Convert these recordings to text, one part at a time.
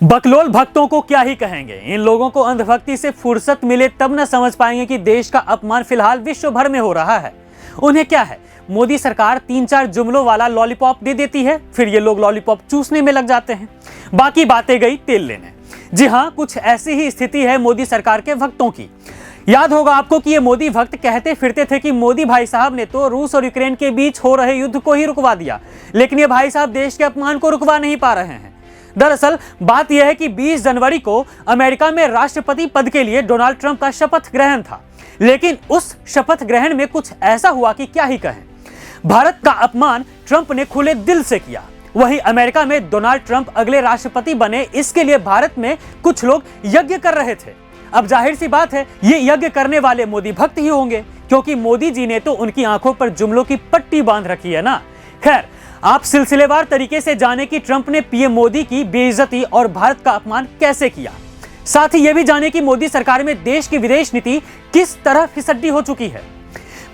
बकलोल भक्तों को क्या ही कहेंगे। इन लोगों को अंधभक्ति से फुर्सत मिले तब न समझ पाएंगे कि देश का अपमान फिलहाल विश्व भर में हो रहा है। उन्हें क्या है, मोदी सरकार 3-4 जुमलों वाला लॉलीपॉप दे देती है, फिर ये लोग लॉलीपॉप चूसने में लग जाते हैं। बाकी बातें गई तेल लेने। जी हाँ, कुछ ऐसी ही स्थिति है मोदी सरकार के भक्तों की। याद होगा आपको कि ये मोदी भक्त कहते फिरते थे कि मोदी भाई साहब ने तो रूस और यूक्रेन के बीच हो रहे युद्ध को ही रुकवा दिया, लेकिन ये भाई साहब देश के अपमान को रुकवा नहीं पा रहे हैं। दरअसल बात यह है कि 20 जनवरी को अमेरिका में राष्ट्रपति पद के लिए डोनाल्ड ट्रंप का शपथ ग्रहण था, लेकिन उस शपथ ग्रहण में कुछ ऐसा हुआ कि क्या ही कहें। भारत का अपमान ट्रंप ने खुले दिल से किया। वहीं अमेरिका में डोनाल्ड ट्रंप अगले राष्ट्रपति बने, इसके लिए भारत में कुछ लोग यज्ञ कर रहे थे। अब जाहिर सी बात है, ये यज्ञ करने वाले मोदी भक्त ही होंगे, क्योंकि मोदी जी ने तो उनकी आंखों पर जुमलों की पट्टी बांध रखी है ना। खैर, आप सिलसिलेवार तरीके से जाने कि ट्रंप ने पीएम मोदी की बेइज्जती और भारत का अपमान कैसे किया। साथ ही यह भी जाने कि मोदी सरकार में देश की विदेश नीति किस तरह फिसड्डी हो चुकी है।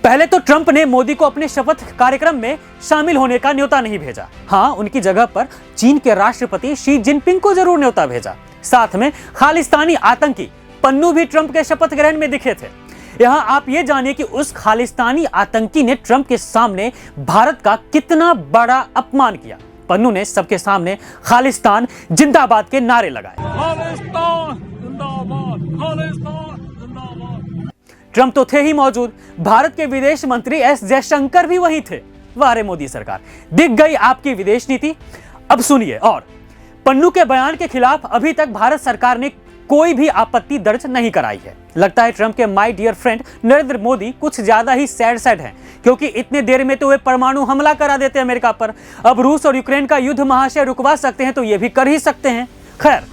पहले तो ट्रंप ने मोदी को अपने शपथ कार्यक्रम में शामिल होने का न्योता नहीं भेजा। हाँ, उनकी जगह पर चीन के राष्ट्रपति शी जिनपिंग को जरूर न्योता भेजा। साथ में खालिस्तानी आतंकी पन्नू भी ट्रंप के शपथ ग्रहण में दिखे थे। यहां आप ये जानिए कि उस खालिस्तानी आतंकी ने ट्रंप के सामने भारत का कितना बड़ा अपमान किया। पन्नू ने सबके सामने खालिस्तान जिंदाबाद के नारे लगाए। खालिस्तान जिंदाबाद, खालिस्तान जिंदाबाद। ट्रंप तो थे ही मौजूद, भारत के विदेश मंत्री एस जयशंकर भी वहीं थे। वाह रे मोदी सरकार, दिख गई आपकी विदेश नीति। अब सुनिए, और पन्नू के बयान के खिलाफ अभी तक भारत सरकार ने कोई भी आपत्ति दर्ज नहीं कराई है। लगता है ट्रंप के my dear friend Narendra Modi कुछ ज्यादा ही सैड हैं, क्योंकि इतने देर में तो वे परमाणु हमला करा देते अमेरिका पर। अब रूस और यूक्रेन का युद्ध महाशय रुकवा सकते हैं तो ये भी कर ही सकते हैं। खैर,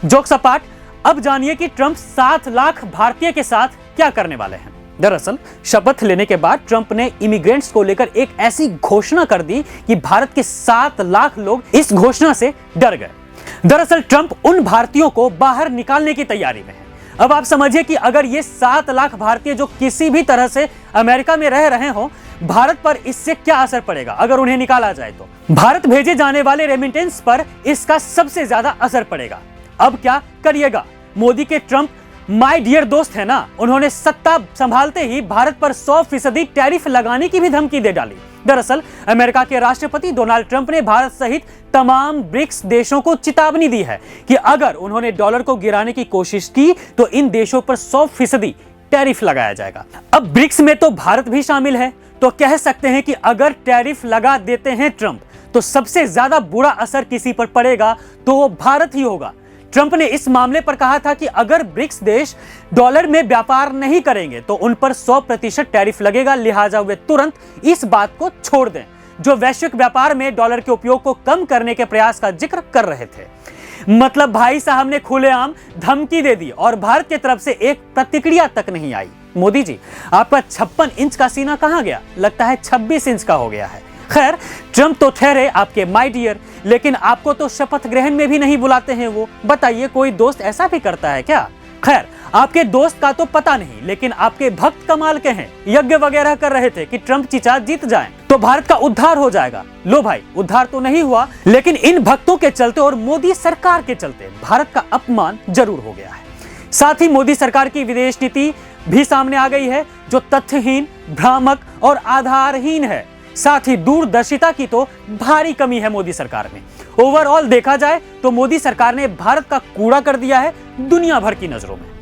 जोक सपाट। अब जानिए कि ट्रंप 7 लाख भारतीय के साथ क्या करने वाले हैं। दरअसल शपथ लेने के बाद ट्रंप ने इमिग्रेंट्स को लेकर एक ऐसी घोषणा कर दी कि भारत के 7 लाख लोग इस घोषणा से डर गए। दरअसल ट्रंप उन भारतीयों को बाहर निकालने की तैयारी में है। अब आप समझिए कि अगर ये 7 लाख भारतीय जो किसी भी तरह से अमेरिका में रह रहे हो, भारत पर इससे क्या असर पड़ेगा अगर उन्हें निकाला जाए तो। भारत भेजे जाने वाले रेमिटेंस पर इसका सबसे ज्यादा असर पड़ेगा। अब क्या करिएगा। मोदी के ट्रंप माय डियर दोस्त है ना, उन्होंने सत्ता संभालते ही भारत पर 100% टैरिफ लगाने की भी धमकी दे डाली। दरअसल अमेरिका के राष्ट्रपति डोनाल्ड ट्रंप ने भारत सहित तमाम ब्रिक्स देशों को चेतावनी दी है कि अगर उन्होंने डॉलर को गिराने की कोशिश की तो इन देशों पर 100% टैरिफ लगाया जाएगा। अब ब्रिक्स में तो भारत भी शामिल है, तो कह सकते हैं कि अगर टैरिफ लगा देते हैं ट्रंप तो सबसे ज्यादा बुरा असर किसी पर पड़ेगा तो वो भारत ही होगा। ट्रंप ने इस मामले पर कहा था कि अगर ब्रिक्स देश डॉलर में व्यापार नहीं करेंगे तो उन पर 100% टैरिफ लगेगा, लिहाजा वे तुरंत इस बात को छोड़ दें जो वैश्विक व्यापार में डॉलर के उपयोग को कम करने के प्रयास का जिक्र कर रहे थे। मतलब भाई साहब ने खुलेआम धमकी दे दी और भारत की तरफ से एक प्रतिक्रिया तक नहीं आई। मोदी जी, आपका 56 इंच का सीना कहां गया? लगता है 26 इंच का हो गया है। खैर, ट्रंप तो ठहरे आपके माय डियर, लेकिन आपको तो शपथ ग्रहण में भी नहीं बुलाते हैं वो। बताइए, कोई दोस्त ऐसा भी करता है क्या? खैर, आपके दोस्त का तो पता नहीं, लेकिन आपके भक्त कमाल के हैं। यज्ञ वगैरह कर रहे थे कि ट्रंप चीचा जीत जाएं तो भारत का उद्धार हो जाएगा। लो भाई, उद्धार तो नहीं हुआ, लेकिन इन भक्तों के चलते और मोदी सरकार के चलते भारत का अपमान जरूर हो गया है। साथ ही मोदी सरकार की विदेश नीति भी सामने आ गई है, जो तथ्यहीन, भ्रामक और आधारहीन है। साथ ही दूरदर्शिता की तो भारी कमी है मोदी सरकार में। ओवरऑल देखा जाए तो मोदी सरकार ने भारत का कूड़ा कर दिया है दुनिया भर की नजरों में।